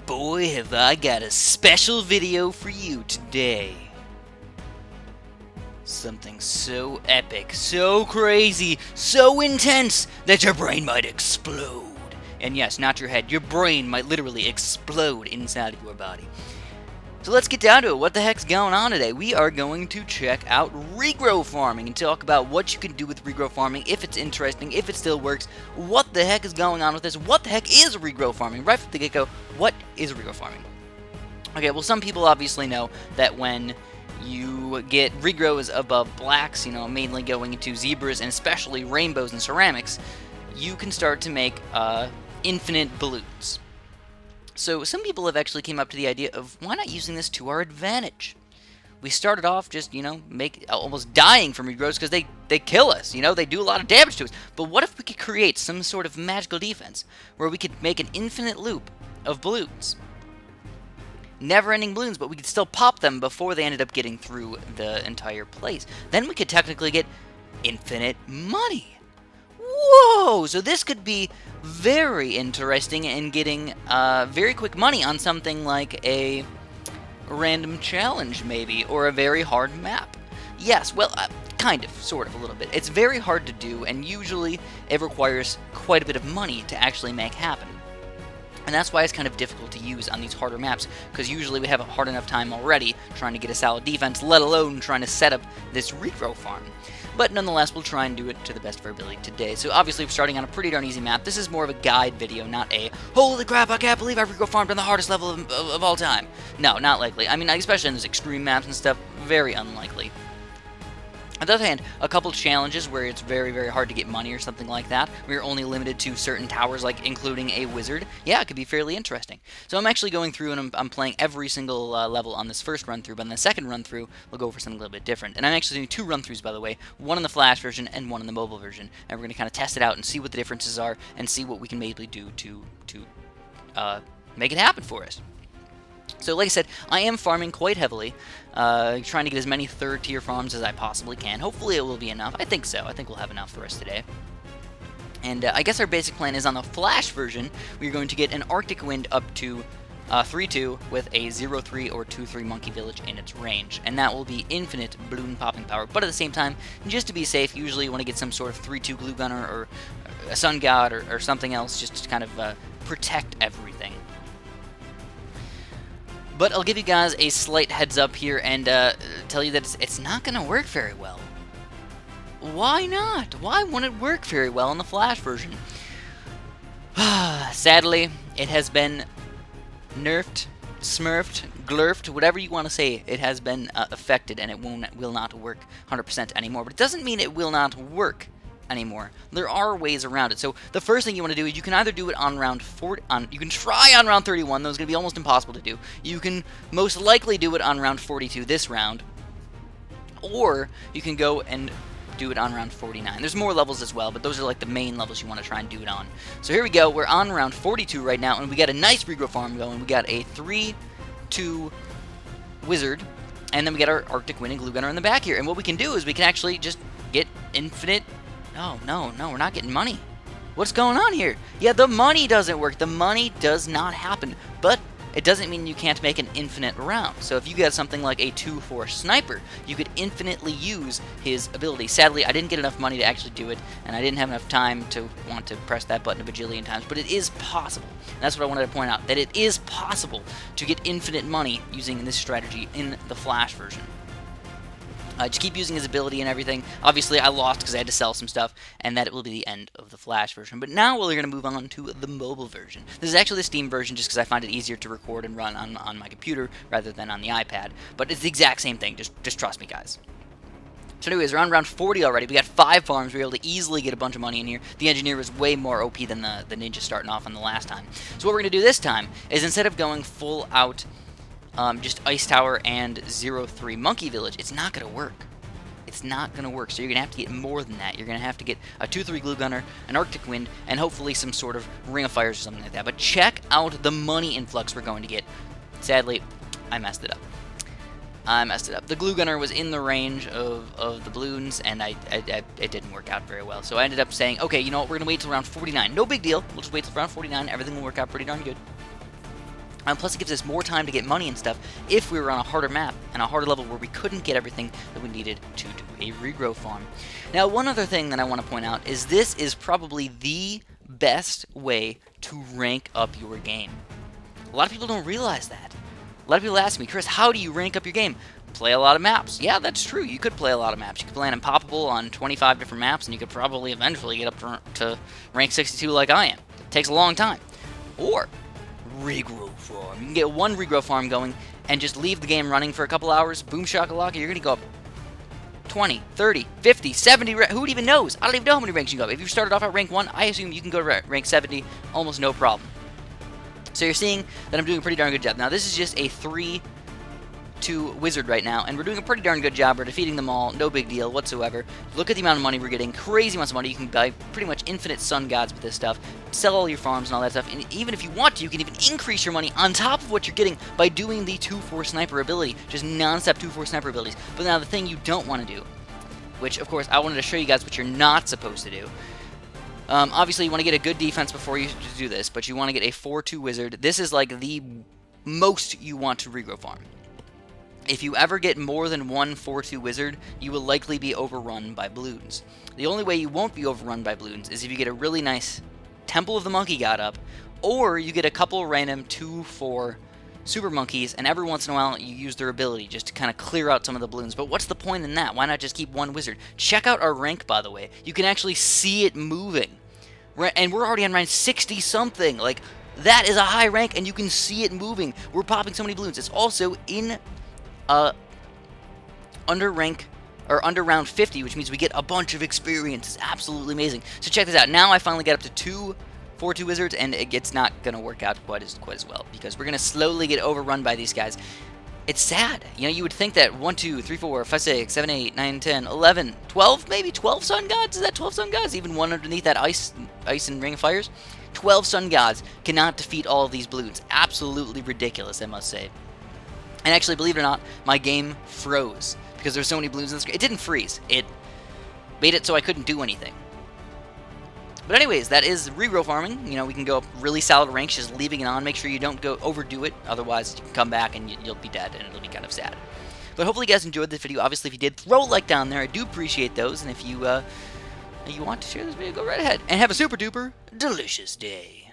boy, have I got a special video for you today. Something so epic, so crazy, so intense that your brain might explode. And yes, not your head, your brain might literally explode inside of your body. So let's get down to it. What the heck's going on today? We are going to check out Regrow farming and talk about what you can do with Regrow farming, if it's interesting, if it still works, what the heck is going on with this, what the heck is Regrow farming? Right from the get-go, what is Regrow farming? Okay, well, some people obviously know that when you get regrows above blacks, mainly going into zebras and especially rainbows and ceramics, you can start to make infinite balloons. So some people have actually came up to the idea of why not using this to our advantage. We started off just, almost dying from regrows because they kill us, they do a lot of damage to us. But what if we could create some sort of magical defense where we could make an infinite loop of balloons? Never-ending balloons, but we could still pop them before they ended up getting through the entire place. Then we could technically get infinite money. Whoa! So this could be very interesting in getting very quick money on something like a random challenge, maybe, or a very hard map. Yes, well, kind of, sort of, a little bit. It's very hard to do, and usually it requires quite a bit of money to actually make happen. And that's why it's kind of difficult to use on these harder maps, because usually we have a hard enough time already trying to get a solid defense, let alone trying to set up this regrow farm. But nonetheless, we'll try and do it to the best of our ability today. So obviously, we're starting on a pretty darn easy map. This is more of a guide video, not a, holy crap, I can't believe I regrow farmed on the hardest level of all time. No, not likely. I mean, especially in those extreme maps and stuff, very unlikely. On the other hand, a couple challenges where it's very, very hard to get money or something like that, we're only limited to certain towers, like including a wizard, yeah, it could be fairly interesting. So I'm actually going through and I'm playing every single level on this first run-through, but in the second run-through, we'll go for something a little bit different. And I'm actually doing two run-throughs, by the way, one in the Flash version and one in the mobile version. And we're going to kind of test it out and see what the differences are and see what we can maybe do to make it happen for us. So like I said, I am farming quite heavily, trying to get as many third-tier farms as I possibly can. Hopefully it will be enough. I think so. I think we'll have enough for us today. And I guess our basic plan is on the Flash version, we're going to get an Arctic Wind up to 3-2 with a 0-3 or 2-3 Monkey Village in its range. And that will be infinite balloon popping power. But at the same time, just to be safe, usually you want to get some sort of 3-2 Glue Gunner or a Sun God or something else just to kind of protect everything. But I'll give you guys a slight heads up here and tell you that it's not going to work very well. Why not? Why won't it work very well in the Flash version? Sadly, it has been nerfed, smurfed, glurfed, whatever you want to say. It has been affected and it will not work 100% anymore. But it doesn't mean it will not work anymore. There are ways around it. So the first thing you want to do is you can either do it on round 40, you can try on round 31, those are going to be almost impossible to do. You can most likely do it on round 42 this round, or you can go and do it on round 49. There's more levels as well, but those are like the main levels you want to try and do it on. So here we go, we're on round 42 right now, and we got a nice regrow farm going. We got a 3-2 wizard, and then we got our Arctic Wind and Glue Gunner in the back here. And what we can do is we can actually just get infinite. No, we're not getting money. What's going on here? Yeah, the money doesn't work. The money does not happen. But it doesn't mean you can't make an infinite round. So if you get something like a 2-4 sniper, you could infinitely use his ability. Sadly, I didn't get enough money to actually do it, and I didn't have enough time to want to press that button a bajillion times, but it is possible. And that's what I wanted to point out, that it is possible to get infinite money using this strategy in the Flash version. Just keep using his ability and everything. Obviously, I lost because I had to sell some stuff, and that will be the end of the Flash version. But now we're going to move on to the mobile version. This is actually the Steam version just because I find it easier to record and run on my computer rather than on the iPad. But it's the exact same thing. Just trust me, guys. So anyways, we're on round 40 already. We got 5 farms. We were able to easily get a bunch of money in here. The Engineer was way more OP than the Ninja starting off on the last time. So what we're going to do this time is instead of going full out just Ice Tower and 0-3 Monkey Village, it's not going to work. It's not going to work, so you're going to have to get more than that. You're going to have to get a 2-3 Glue Gunner, an Arctic Wind, and hopefully some sort of Ring of Fires or something like that. But check out the money influx we're going to get. Sadly, I messed it up. The Glue Gunner was in the range of the Bloons, and it didn't work out very well. So I ended up saying, okay, you know what, we're going to wait till round 49. No big deal. We'll just wait till round 49. Everything will work out pretty darn good. Plus, it gives us more time to get money and stuff if we were on a harder map and a harder level where we couldn't get everything that we needed to do a regrow farm. Now, one other thing that I want to point out is this is probably the best way to rank up your game. A lot of people don't realize that. A lot of people ask me, Chris, how do you rank up your game? Play a lot of maps. Yeah, that's true. You could play a lot of maps. You could play an Unpoppable on 25 different maps, and you could probably eventually get up to rank 62 like I am. It takes a long time. Or regrow farm. You can get one regrow farm going and just leave the game running for a couple hours. Boom shakalaka, you're going to go up 20, 30, 50, 70, who even knows? I don't even know how many ranks you can go up. If you started off at rank 1, I assume you can go to rank 70 almost no problem. So you're seeing that I'm doing a pretty darn good job. Now this is just a 3-2 wizard right now, and we're doing a pretty darn good job. We're defeating them all, no big deal whatsoever. Look at the amount of money we're getting, crazy amounts of money. You can buy pretty much infinite sun gods with this stuff, sell all your farms and all that stuff, and even if you want to, you can even increase your money on top of what you're getting by doing the 2-4 sniper ability, just non-stop 2-4 sniper abilities. But now the thing you don't want to do, which of course I wanted to show you guys what you're not supposed to do. Obviously, you want to get a good defense before you do this, but you want to get a 4-2 wizard. This is like the most you want to regrow farm. If you ever get more than one 4-2 wizard, you will likely be overrun by Bloons. The only way you won't be overrun by Bloons is if you get a really nice Temple of the Monkey God up, or you get a couple random 2-4 super monkeys, and every once in a while you use their ability just to kind of clear out some of the Bloons. But what's the point in that? Why not just keep one wizard? Check out our rank, by the way. You can actually see it moving. And we're already on rank 60-something. Like, that is a high rank, and you can see it moving. We're popping so many Bloons. It's also in under round 50, which means we get a bunch of experience. It's absolutely amazing. So check this out. Now I finally get up to 2 4-2 wizards, and it's not going to work out quite as well, because we're going to slowly get overrun by these guys. It's sad. You know, you would think that 1, 2, 3, 4, 5, 6, 7, 8, 9, 10, 11, 12, maybe 12 sun gods? Is that 12 sun gods? Even one underneath that ice and ring of fires? 12 sun gods cannot defeat all of these Bloons. Absolutely ridiculous, I must say. And actually, believe it or not, my game froze because there's so many Bloons in the screen. It didn't freeze. It made it so I couldn't do anything. But anyways, that is regrow farming. You know, we can go up really solid ranks, just leaving it on. Make sure you don't go overdo it. Otherwise, you can come back and you'll be dead, and it'll be kind of sad. But hopefully you guys enjoyed this video. Obviously, if you did, throw a like down there. I do appreciate those. And if you want to share this video, go right ahead. And have a super duper delicious day.